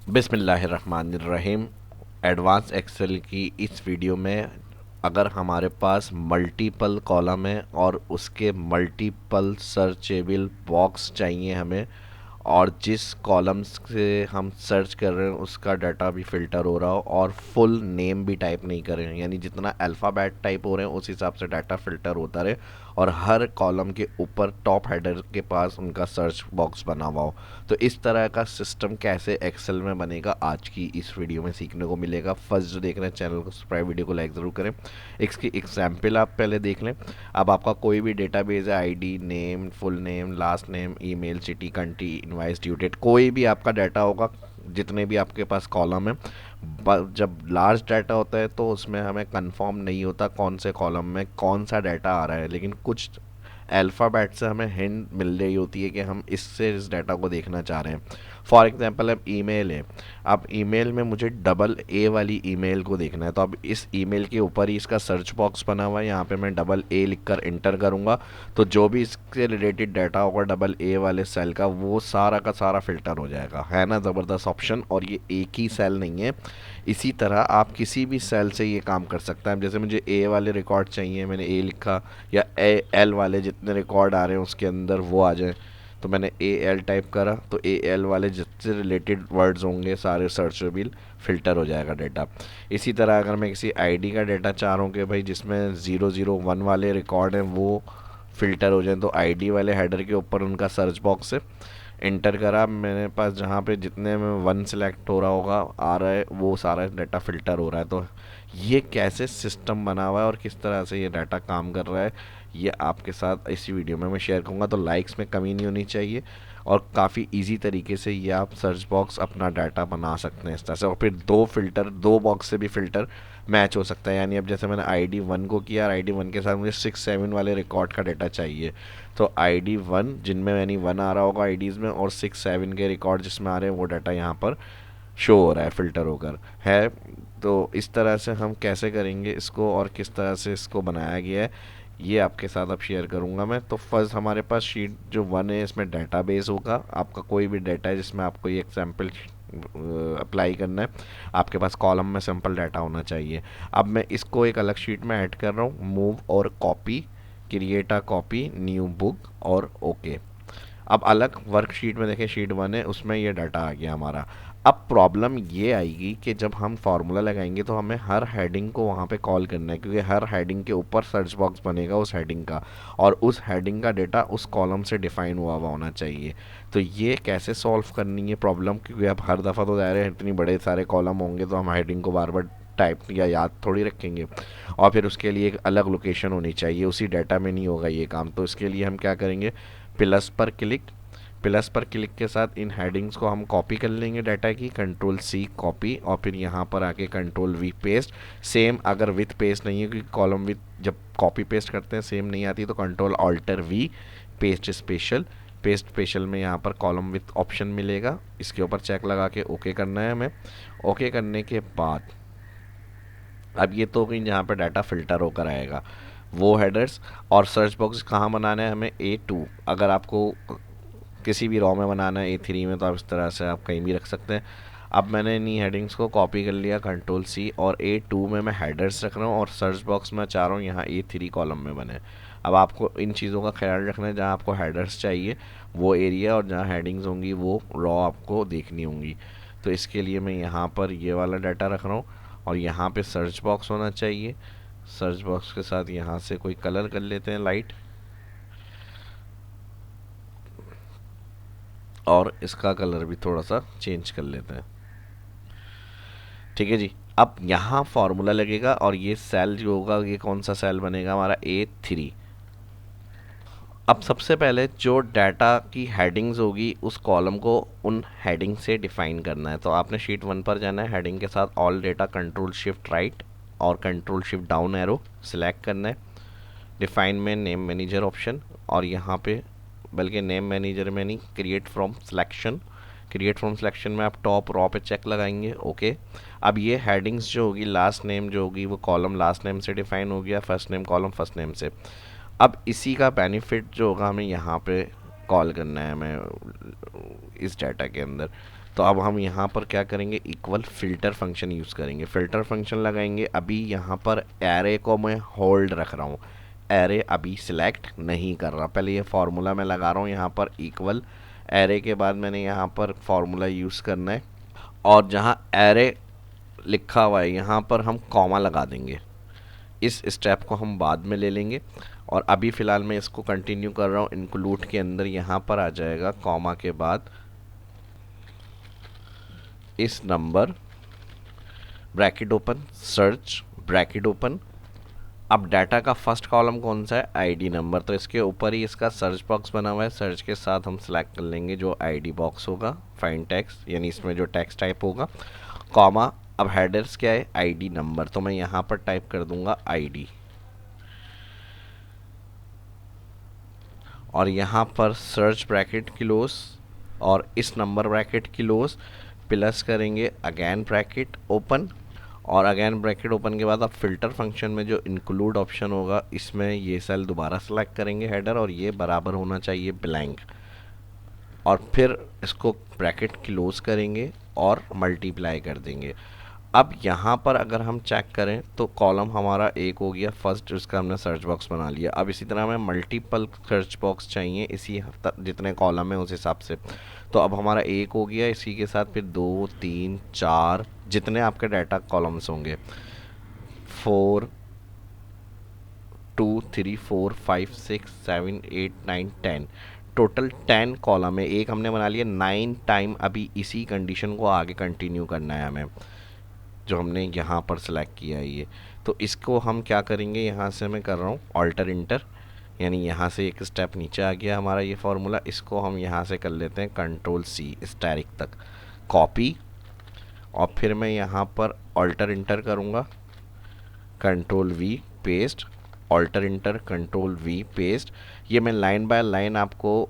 बिस्मिल्लाहिर्रहमानिर्रहीम। Advance Excel की इस वीडियो में अगर हमारे पास मल्टीपल कॉलम है और उसके मल्टीपल सर्चेबल बॉक्स चाहिए हमें, और जिस कॉलम्स से हम सर्च कर रहे हैं उसका डाटा भी फ़िल्टर हो रहा हो और फुल नेम भी टाइप नहीं कर रहे हैं, यानी जितना अल्फ़ाबेट टाइप हो रहे हैं उस हिसाब से डाटा फ़िल्टर होता रहे और हर कॉलम के ऊपर टॉप हेडर के पास उनका सर्च बॉक्स बना हुआ हो। तो इस तरह का सिस्टम कैसे एक्सेल में बनेगा आज की इस वीडियो में सीखने को मिलेगा। फर्स्ट जो देख रहे हैं चैनल को सब्सक्राइब, वीडियो को लाइक ज़रूर करें। इसकी एग्जाम्पल आप पहले देख लें। अब आपका कोई भी डेटाबेस है, ID, name, full name, last name, email, city, country, invoice, due date, कोई भी आपका डाटा होगा, जितने भी आपके पास कॉलम है। जब लार्ज डाटा होता है तो उसमें हमें कंफर्म नहीं होता कौन से कॉलम में कौन सा डाटा आ रहा है, लेकिन कुछ अल्फ़ाबेट से हमें हिंट मिल रही होती है कि हम इससे इस डाटा को देखना चाह रहे हैं। फॉर एग्जांपल अब ईमेल है। अब ईमेल में मुझे डबल ए वाली ईमेल को देखना है, तो अब इस ईमेल के ऊपर ही इसका सर्च बॉक्स बना हुआ है, यहाँ पे मैं डबल ए लिखकर इंटर करूँगा तो जो भी इसके रिलेटेड डाटा होगा डबल ए वाले सेल का वो सारा का सारा फिल्टर हो जाएगा। है ना ज़बरदस्त ऑप्शन। और ये एक ही सेल नहीं है, इसी तरह आप किसी भी सेल से ये काम कर सकते हैं। जैसे मुझे ए वाले रिकॉर्ड चाहिए, मैंने ए लिखा, या ए एल वाले जितने रिकॉर्ड आ रहे हैं उसके अंदर वो आ जाए, तो मैंने ए एल टाइप करा तो ए एल वाले जितने रिलेटेड वर्ड्स होंगे सारे सर्चेबल फ़िल्टर हो जाएगा डाटा। इसी तरह अगर मैं किसी आईडी का डाटा चाह रहा हूँ कि भाई जिसमें 001 वाले रिकॉर्ड हैं वो फ़िल्टर हो जाए, तो आईडी वाले हेडर के ऊपर उनका सर्च बॉक्स है, इंटर करा, मेरे पास जहाँ पे जितने में वन सेलेक्ट हो रहा होगा आ रहा है वो सारा डाटा फ़िल्टर हो रहा है। तो ये कैसे सिस्टम बना हुआ है और किस तरह से ये डाटा काम कर रहा है ये आपके साथ इसी वीडियो में मैं शेयर करूँगा। तो लाइक्स में कमी नहीं होनी चाहिए और काफ़ी इजी तरीके से ये आप सर्च बॉक्स अपना डाटा बना सकते हैं इस तरह से। और फिर दो फ़िल्टर, दो बॉक्स से भी फ़िल्टर मैच हो सकता है। यानी अब जैसे मैंने आईडी वन को किया और आईडी वन के साथ मुझे 6 7 वाले रिकॉर्ड का डाटा चाहिए, तो आईडी वन जिनमें यानी वन आ रहा होगा आईडीज़ में, और 6 7 के रिकॉर्ड जिसमें आ रहे हैं वो डाटा यहाँ पर शो हो रहा है फ़िल्टर होकर है। तो इस तरह से हम कैसे करेंगे इसको और किस तरह से इसको बनाया गया है ये आपके साथ अब शेयर करूंगा मैं। तो फर्स्ट हमारे पास शीट जो वन है इसमें डेटाबेस होगा, आपका कोई भी डाटा है जिसमें आपको ये एग्जाम्पल अप्लाई करना है, आपके पास कॉलम में सिंपल डाटा होना चाहिए। अब मैं इसको एक अलग शीट में ऐड कर रहा हूँ, मूव और copy, create a copy, new book और ओके। अब अलग वर्कशीट में देखें, शीट वन है उसमें ये डाटा आ गया हमारा। अब प्रॉब्लम ये आएगी कि जब हम फार्मूला लगाएंगे तो हमें हर हेडिंग को वहाँ पे कॉल करना है, क्योंकि हर हेडिंग के ऊपर सर्च बॉक्स बनेगा उस हेडिंग का, और उस हेडिंग का डेटा उस कॉलम से डिफाइन हुआ होना चाहिए। तो ये कैसे सॉल्व करनी है प्रॉब्लम, क्योंकि अब हर दफ़ा तो दायरे इतनी बड़े सारे कॉलम होंगे तो हम हेडिंग को बार बार टाइप या याद थोड़ी रखेंगे, और फिर उसके लिए एक अलग लोकेशन होनी चाहिए, उसी डाटा में नहीं होगा ये काम। तो इसके लिए हम क्या करेंगे, प्लस पर क्लिक, प्लस पर क्लिक के साथ इन हेडिंग्स को हम कॉपी कर लेंगे डाटा की, कंट्रोल सी कॉपी, और फिर यहाँ पर आके कंट्रोल वी पेस्ट। सेम अगर विथ पेस्ट नहीं है, क्योंकि कॉलम विथ जब कॉपी पेस्ट करते हैं सेम नहीं आती, तो control alt V, paste special, paste special में यहाँ पर कॉलम विथ ऑप्शन मिलेगा, इसके ऊपर चेक लगा के ओके करना है हमें। ओके करने के बाद अब ये तो कहीं जहाँ पर डाटा फिल्टर होकर आएगा वो हेडर्स, और सर्च बॉक्स कहाँ बनाना है हमें, A2। अगर आपको किसी भी रॉ में बनाना है A3 में तो आप इस तरह से आप कहीं भी रख सकते हैं। अब मैंने इन्हीं हेडिंग्स को कॉपी कर लिया, कंट्रोल सी, और A2 में मैं हेडर्स रख रहा हूँ और सर्च बॉक्स में चाह रहा हूँ यहाँ A3 कॉलम में बने। अब आपको इन चीज़ों का ख्याल रखना है, जहाँ आपको हेडर्स चाहिए वो एरिया और जहाँ हेडिंग्स होंगी वो रॉ आपको देखनी होंगी। तो इसके लिए मैं यहाँ पर ये वाला डाटा रख रहा हूँ और यहाँ पे सर्च बॉक्स होना चाहिए। सर्च बॉक्स के साथ यहाँ से कोई कलर कर लेते हैं लाइट, और इसका कलर भी थोड़ा सा चेंज कर लेते हैं। ठीक है जी। अब यहाँ फॉर्मूला लगेगा और ये सेल जो होगा ये कौन सा सेल बनेगा हमारा, A3। अब सबसे पहले जो डाटा की हेडिंग्स होगी उस कॉलम को उन हेडिंग से डिफाइन करना है। तो आपने शीट वन पर जाना है, हेडिंग के साथ all data, control shift right और control shift down arrow select करना है, डिफाइन में नेम मैनेजर ऑप्शन, और यहाँ पे बल्कि नेम मैनेजर में नहीं, create from selection, create from selection में आप टॉप रॉ पे चेक लगाएंगे ओके। अब ये हेडिंग्स जो होगी, लास्ट नेम जो होगी वो कॉलम लास्ट नेम से डिफाइन हो गया, first name column first name से। अब इसी का बेनिफिट जो होगा हमें यहाँ पे कॉल करना है हमें इस डाटा के अंदर। तो अब हम यहाँ पर क्या करेंगे, इक्वल फ़िल्टर फंक्शन यूज़ करेंगे। फ़िल्टर फंक्शन लगाएंगे। अभी यहाँ पर एरे को मैं होल्ड रख रहा हूँ, एरे अभी सिलेक्ट नहीं कर रहा। पहले ये फार्मूला मैं लगा रहा हूँ यहाँ पर इक्वल एरे के बाद मैंने यहाँ पर फार्मूला यूज़ करना है, और जहाँ एरे लिखा हुआ है यहाँ पर हम कॉमा लगा देंगे। इस स्टेप को हम बाद में ले लेंगे, और अभी फ़िलहाल मैं इसको कंटिन्यू कर रहा हूँ। इंक्लूड के अंदर यहाँ पर आ जाएगा कॉमा के बाद इस number, bracket open, search, bracket open. अब डाटा का फर्स्ट कॉलम कौन सा है, आईडी नंबर, तो इसके ऊपर ही इसका सर्च बॉक्स बना हुआ है। सर्च के साथ हम सेलेक्ट कर लेंगे जो आईडी बॉक्स होगा, फाइंड टेक्स्ट, यानी इसमें जो टेक्स्ट टाइप होगा, कॉमा। अब हेडर्स क्या है, आईडी नंबर, तो मैं यहाँ पर टाइप कर दूंगा आईडी, और यहाँ पर सर्च ब्रैकेट क्लोज, और इस नंबर ब्रैकेट क्लोज, प्लस करेंगे अगेन ब्रैकेट ओपन, और अगेन ब्रैकेट ओपन के बाद आप फिल्टर फंक्शन में जो इंक्लूड ऑप्शन होगा इसमें ये सेल दोबारा सेलेक्ट करेंगे हेडर, और ये बराबर होना चाहिए ब्लैंक, और फिर इसको ब्रैकेट क्लोज करेंगे और मल्टीप्लाई कर देंगे। अब यहाँ पर अगर हम चेक करें तो कॉलम हमारा एक हो गया फर्स्ट, जिसका हमने सर्च बॉक्स बना लिया। अब इसी तरह हमें मल्टीपल सर्च बॉक्स चाहिए इसी जितने कॉलम है उस हिसाब से। तो अब हमारा एक हो गया, इसी के साथ फिर 2 3 4 जितने आपके डाटा कॉलम्स होंगे, 4 2 3 4 5 6 7 8 9 10, टोटल 10 कॉलम है। एक हमने बना लिया 9 टाइम। अभी इसी कंडीशन को आगे कंटिन्यू करना है हमें, जो हमने यहाँ पर सेलेक्ट किया है ये। तो इसको हम क्या करेंगे, यहाँ से मैं कर रहा हूँ ऑल्टर इंटर, यानी यहाँ से एक स्टेप नीचे आ गया हमारा ये फार्मूला। इसको हम यहाँ से कर लेते हैं कंट्रोल सी, स्टैरिक तक कॉपी, और फिर मैं यहाँ पर ऑल्टर इंटर करूँगा, control V paste, alt enter, control V paste. ये मैं लाइन बाय लाइन आपको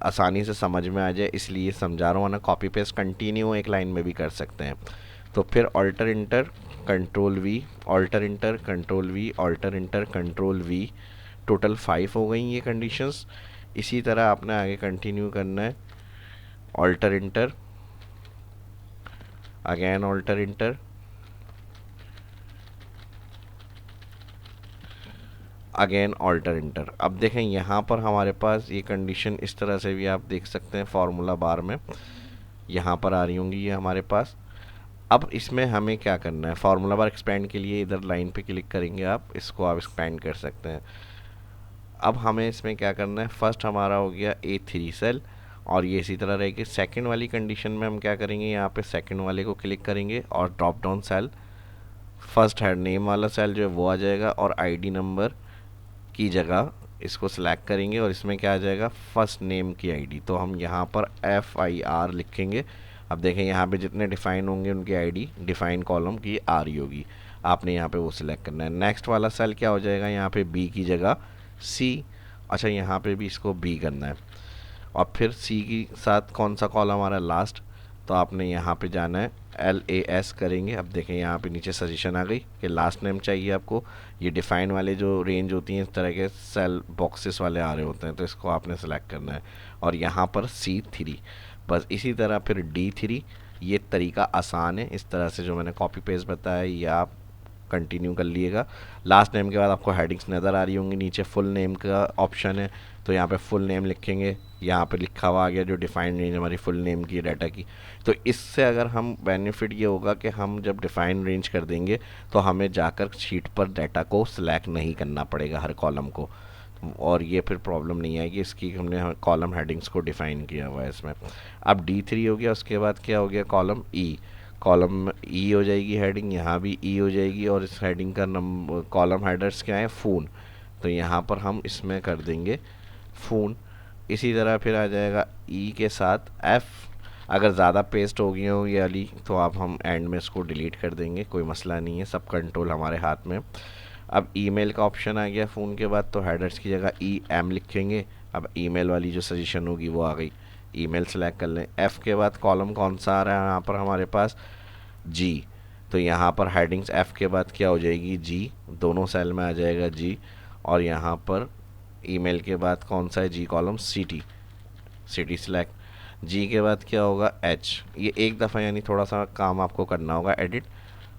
आसानी से समझ में आ जाए इसलिए समझा रहा हूँ, वरना कॉपी पेस्ट कंटिन्यू एक लाइन में भी कर सकते हैं। तो फिर alt enter, control V, alt enter, control V, alt enter, control V, total 5 हो गई ये कंडीशंस। इसी तरह आपने आगे कंटिन्यू करना है, alt enter, again alt enter, again alt enter. अब देखें यहाँ पर हमारे पास ये कंडीशन इस तरह से भी आप देख सकते हैं फार्मूला बार में यहाँ पर आ रही होंगी ये हमारे पास। अब इसमें हमें क्या करना है, फार्मूला बार एक्सपेंड के लिए इधर लाइन पे क्लिक करेंगे आप, इसको आप एक्सपेंड कर सकते हैं। अब हमें इसमें क्या करना है, फर्स्ट हमारा हो गया A3 सेल, और ये इसी तरह रहेगी। सेकंड वाली कंडीशन में हम क्या करेंगे, यहाँ पे सेकंड वाले को क्लिक करेंगे और drop down cell, first head name वाला सेल जो है वो आ जाएगा, और आईडी नंबर की जगह इसको सिलेक्ट करेंगे, और इसमें क्या आ जाएगा, फर्स्ट नेम की आईडी। तो हम यहाँ पर FIR लिखेंगे। अब देखें यहाँ पे जितने डिफाइन होंगे उनकी आईडी डिफाइन कॉलम की आ रही होगी, आपने यहाँ पे वो सिलेक्ट करना है। नेक्स्ट वाला सेल क्या हो जाएगा, यहाँ पे B की जगह C, अच्छा यहाँ पे भी इसको B करना है, और फिर C के साथ कौन सा कॉलम हमारा लास्ट, तो आपने यहाँ पे जाना है LAS करेंगे। अब देखें यहाँ पे नीचे सजेशन आ गई कि लास्ट नेम चाहिए आपको। ये डिफाइन वाले जो रेंज होती हैं इस तरह के सेल बॉक्सेस वाले आ रहे होते हैं, तो इसको आपने सेलेक्ट करना है, और यहाँ पर C3, बस इसी तरह फिर D3। ये तरीका आसान है, इस तरह से जो मैंने कॉपी पेस्ट बताया ये आप कंटिन्यू कर लिएगा। लास्ट नेम के बाद आपको हेडिंग्स नज़र आ रही होंगी, नीचे फुल नेम का ऑप्शन है, तो यहाँ पे फुल नेम लिखेंगे, यहाँ पे लिखा हुआ आ गया जो डिफाइंड रेंज हमारी फुल नेम की डाटा की। तो इससे अगर हम बेनिफिट ये होगा कि हम जब डिफाइन रेंज कर देंगे तो हमें जाकर शीट पर डाटा को सिलेक्ट नहीं करना पड़ेगा हर कॉलम को, और ये फिर प्रॉब्लम नहीं आएगी इसकी, हमने कॉलम हेडिंग्स को डिफाइन किया हुआ है इसमें। अब D3 हो गया, उसके बाद क्या हो गया, कॉलम E, कॉलम E हो जाएगी हेडिंग, यहाँ भी E हो जाएगी, और इस हेडिंग का नंबर कॉलम हेडर्स क्या है, फ़ोन, तो यहाँ पर हम इसमें कर देंगे फ़ोन। इसी तरह फिर आ जाएगा E के साथ F, अगर ज़्यादा पेस्ट हो गई हो ये वाली तो आप हम एंड में इसको डिलीट कर देंगे, कोई मसला नहीं है, सब कंट्रोल हमारे हाथ में। अब ईमेल का ऑप्शन आ गया फ़ोन के बाद, तो हेडर्स की जगह EM लिखेंगे। अब ईमेल वाली जो सजेशन होगी वो आ गई, ईमेल सेलेक्ट कर लें। F के बाद कॉलम कौन सा आ रहा है यहाँ पर हमारे पास, G, तो यहाँ पर हेडिंग्स F के बाद क्या हो जाएगी, G, दोनों सेल में आ जाएगा G, और यहाँ पर ईमेल के बाद कौन सा है, G column, city, city select. G के बाद क्या होगा एच, ये एक दफ़ा यानी थोड़ा सा काम आपको करना होगा एडिट,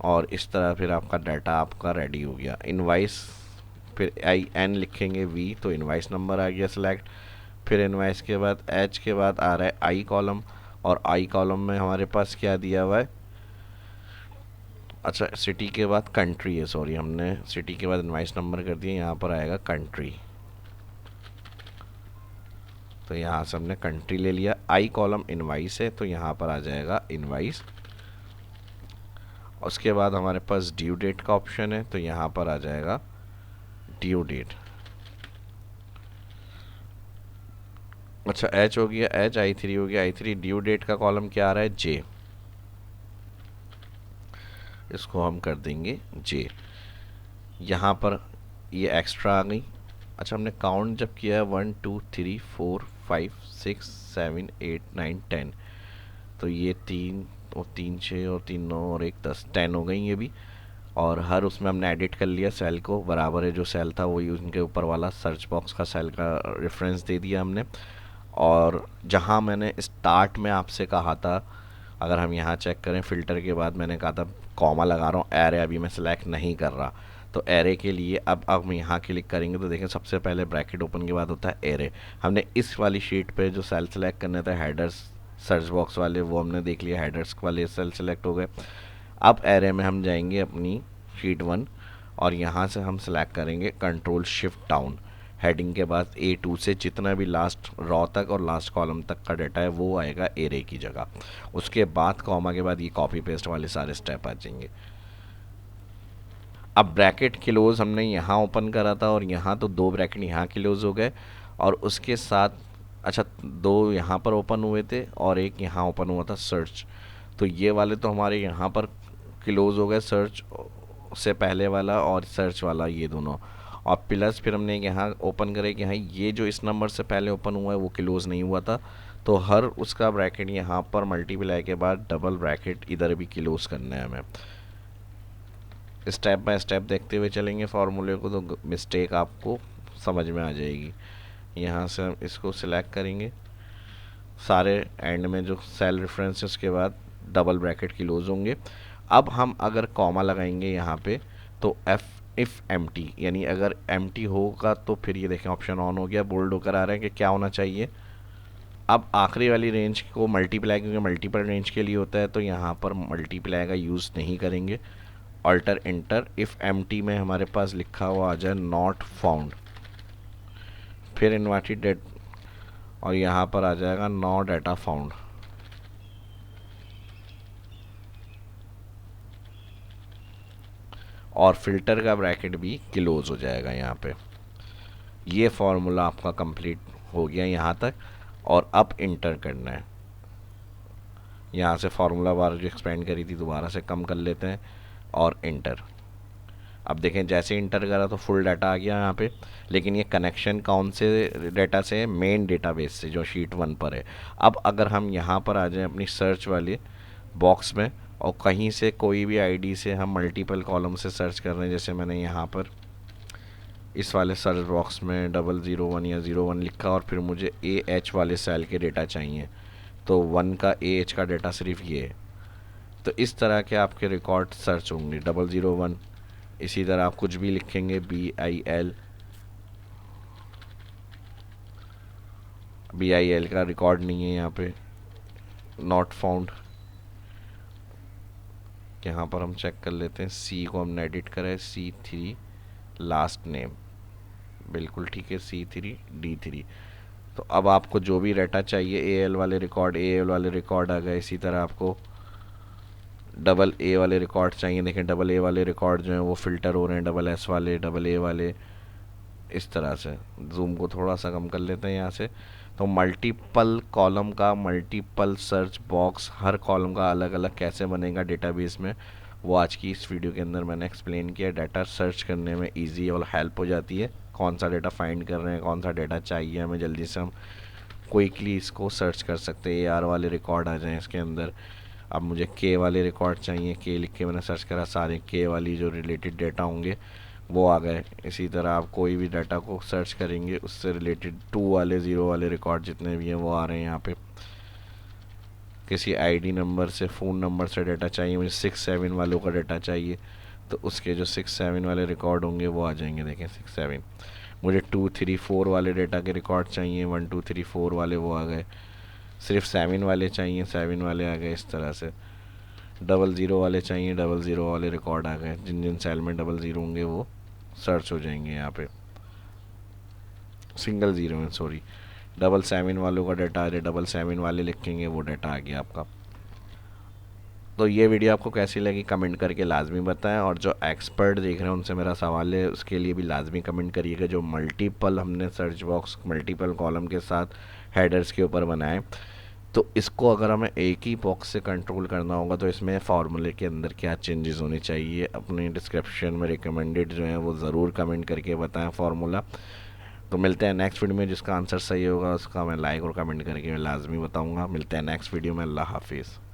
और इस तरह फिर आपका डाटा आपका रेडी हो गया। इनवाइस, फिर आई एन लिखेंगे वी, तो इनवाइस नंबर आ गया सिलेक्ट। फिर इनवाइस के बाद एच के बाद आ रहा है आई कॉलम, और आई कॉलम में हमारे पास क्या दिया हुआ है, अच्छा सिटी के बाद कंट्री है, सॉरी हमने सिटी के बाद इनवाइस नंबर कर दिया, यहाँ पर आएगा कंट्री, तो यहाँ से हमने कंट्री ले लिया। आई कॉलम इनवाइस है तो यहाँ पर आ जाएगा इनवाइस। उसके बाद हमारे पास ड्यू डेट का ऑप्शन है, तो यहाँ पर आ जाएगा ड्यू डेट। अच्छा एच हो गया एच, आई थ्री हो गया आई थ्री। ड्यू डेट का कॉलम क्या आ रहा है, जे, इसको हम कर देंगे जे। यहाँ पर ये एक्स्ट्रा आ गई। अच्छा हमने काउंट जब किया है 1 2 3 4 5 6 7 8 9 10, तो ये 3 और 3 6 और 3 9 और 1 10, 10 हो गई ये भी। और हर उसमें हमने एडिट कर लिया सेल को, बराबर है जो सेल था वही उनके ऊपर वाला सर्च बॉक्स का सेल का रेफरेंस दे दिया हमने। और जहाँ मैंने स्टार्ट में आपसे कहा था, अगर हम यहाँ चेक करें फ़िल्टर के बाद मैंने कहा था कॉमा लगा रहा हूँ, एरे अभी मैं सिलेक्ट नहीं कर रहा, तो एरे के लिए अब हम यहाँ क्लिक करेंगे तो देखें सबसे पहले ब्रैकेट ओपन के बाद होता है एरे। हमने इस वाली शीट पे जो सेल सेलेक्ट करने थे हेडर्स सर्च बॉक्स वाले, वो हमने देख लिया, हेडर्स वाले सेल सेलेक्ट हो गए। अब एरे में हम जाएंगे अपनी शीट 1, और यहाँ से हम सेलेक्ट करेंगे कंट्रोल शिफ्ट डाउन, हेडिंग के बाद A2 से जितना भी लास्ट रॉ तक और लास्ट कॉलम तक का डाटा है वो आएगा एरे की जगह। उसके बाद कॉमा के बाद ये कॉपी पेस्ट वाले सारे स्टेप आ जाएंगे। अब ब्रैकेट क्लोज हमने यहाँ ओपन करा था और यहाँ तो 2 ब्रैकेट यहाँ क्लोज हो गए, और उसके साथ अच्छा 2 यहाँ पर ओपन हुए थे और एक यहाँ ओपन हुआ था सर्च, तो ये वाले तो हमारे यहाँ पर क्लोज हो गए, सर्च से पहले वाला और सर्च वाला ये दोनों। और प्लस फिर हमने यहाँ ओपन करे कि हाँ ये जो इस नंबर से पहले ओपन हुआ है वो क्लोज़ नहीं हुआ था, तो हर उसका ब्रैकेट यहाँ पर मल्टीप्लाई के बाद डबल ब्रैकेट इधर भी क्लोज़ करना है हमें। स्टेप बाय स्टेप देखते हुए चलेंगे फार्मूले को, तो मिस्टेक आपको समझ में आ जाएगी। यहाँ से हम इसको सिलेक्ट करेंगे, सारे एंड में जो सेल रेफरेंस है उसके बाद डबल ब्रैकेट क्लोज होंगे। अब हम अगर कॉमा लगाएंगे यहाँ पे, तो इफ़ एम्प्टी, यानी अगर एम्प्टी होगा तो फिर ये देखें ऑप्शन ऑन हो गया, बोल्ड होकर आ रहा है कि क्या होना चाहिए। अब आखिरी वाली रेंज को मल्टीप्लाई, क्योंकि मल्टीपल रेंज के लिए होता है तो यहाँ पर मल्टीप्लाई का यूज़ नहीं करेंगे। ऑल्टर इंटर, इफ़ एम्प्टी में हमारे पास लिखा हुआ आ जाए नॉट फाउंड, फिर इन्वर्टेड डेट, और यहाँ पर आ जाएगा नो डाटा फाउंड। और फिल्टर का ब्रैकेट भी क्लोज हो जाएगा यहाँ पे। ये फॉर्मूला आपका कंप्लीट हो गया यहाँ तक, और अब इंटर करना है। यहाँ से फार्मूला बार जो एक्सपेंड करी थी दोबारा से कम कर लेते हैं और इंटर। अब देखें जैसे इंटर करा तो फुल डाटा आ गया यहाँ पे, लेकिन ये कनेक्शन कौन से डाटा से है, मेन डेटाबेस से जो शीट 1 पर है। अब अगर हम यहाँ पर आ जाएं अपनी सर्च वाले बॉक्स में, और कहीं से कोई भी आईडी से हम मल्टीपल कॉलम से सर्च कर रहे हैं, जैसे मैंने यहाँ पर इस वाले सर्च बॉक्स में 001 या 01 लिखा, और फिर मुझे AH वाले सेल के डेटा चाहिए, तो 1 का AH का डेटा सिर्फ ये है। तो इस तरह के आपके रिकॉर्ड सर्च होंगे 001। इसी तरह आप कुछ भी लिखेंगे BIL का रिकॉर्ड नहीं है यहाँ पे, नॉट फाउंड। यहाँ पर हम चेक कर लेते हैं, C को हमने एडिट करा है, C3 लास्ट नेम, बिल्कुल ठीक है, C3 D3। तो अब आपको जो भी डाटा चाहिए AL वाले रिकॉर्ड आ गए। इसी तरह आपको AA वाले रिकॉर्ड चाहिए, देखें AA वाले रिकॉर्ड जो हैं वो फ़िल्टर हो रहे हैं, SS वाले, AA वाले, इस तरह से। जूम को थोड़ा सा कम कर लेते हैं यहाँ से। तो मल्टीपल कॉलम का मल्टीपल सर्च बॉक्स, हर कॉलम का अलग अलग कैसे बनेगा डेटाबेस में, वो आज की इस वीडियो के अंदर मैंने एक्सप्लेन किया। डाटा सर्च करने में ईजी और हेल्प हो जाती है, कौन सा डेटा फाइंड कर रहे हैं, कौन सा डेटा चाहिए हमें, जल्दी से हम क्विकली इसको सर्च कर सकते हैं। AR वाले रिकॉर्ड आ जाएँ इसके अंदर। अब मुझे K वाले रिकॉर्ड चाहिए, K लिख के मैंने सर्च करा, सारे K वाली जो रिलेटेड डेटा होंगे वो आ गए। इसी तरह आप कोई भी डाटा को सर्च करेंगे उससे रिलेटेड 2 वाले 0 वाले रिकॉर्ड जितने भी हैं वो आ रहे हैं यहाँ पे। किसी आईडी नंबर से, फ़ोन नंबर से डाटा चाहिए, मुझे 6 7 वालों का डाटा चाहिए, तो उसके जो 6 7 वाले रिकॉर्ड होंगे वो आ जाएंगे। देखें 6 7। मुझे 2 3 4 वाले डाटा के रिकॉर्ड चाहिए, 1 2 3 4 वाले वो आ गए। सिर्फ 7 वाले चाहिए, 7 वाले आ गए। इस तरह से 00 वाले चाहिए, 00 वाले रिकॉर्ड आ गए। जिन जिन सेल में 00 होंगे वो सर्च हो जाएंगे यहाँ पे। सिंगल ज़ीरो में सॉरी, 7 7 वालों का डाटा आ जाए, 7 वाले लिखेंगे वो डाटा आ गया आपका। तो ये वीडियो आपको कैसी लगी कमेंट करके लाजमी बताएं, और जो एक्सपर्ट देख रहे हैं उनसे मेरा सवाल है उसके लिए भी लाजमी कमेंट करिएगा। जो मल्टीपल हमने सर्च बॉक्स मल्टीपल कॉलम के साथ हेडर्स के ऊपर बनाए, तो इसको अगर हमें एक ही बॉक्स से कंट्रोल करना होगा तो इसमें फार्मूले के अंदर क्या चेंजेस होने चाहिए, अपने डिस्क्रिप्शन में रिकमेंडेड जो है वो ज़रूर कमेंट करके बताएं फार्मूला। तो मिलते हैं नेक्स्ट वीडियो में, जिसका आंसर सही होगा उसका मैं लाइक और कमेंट करके लाजमी बताऊंगा। मिलते हैं नेक्स्ट वीडियो में। अल्लाह हाफिज़।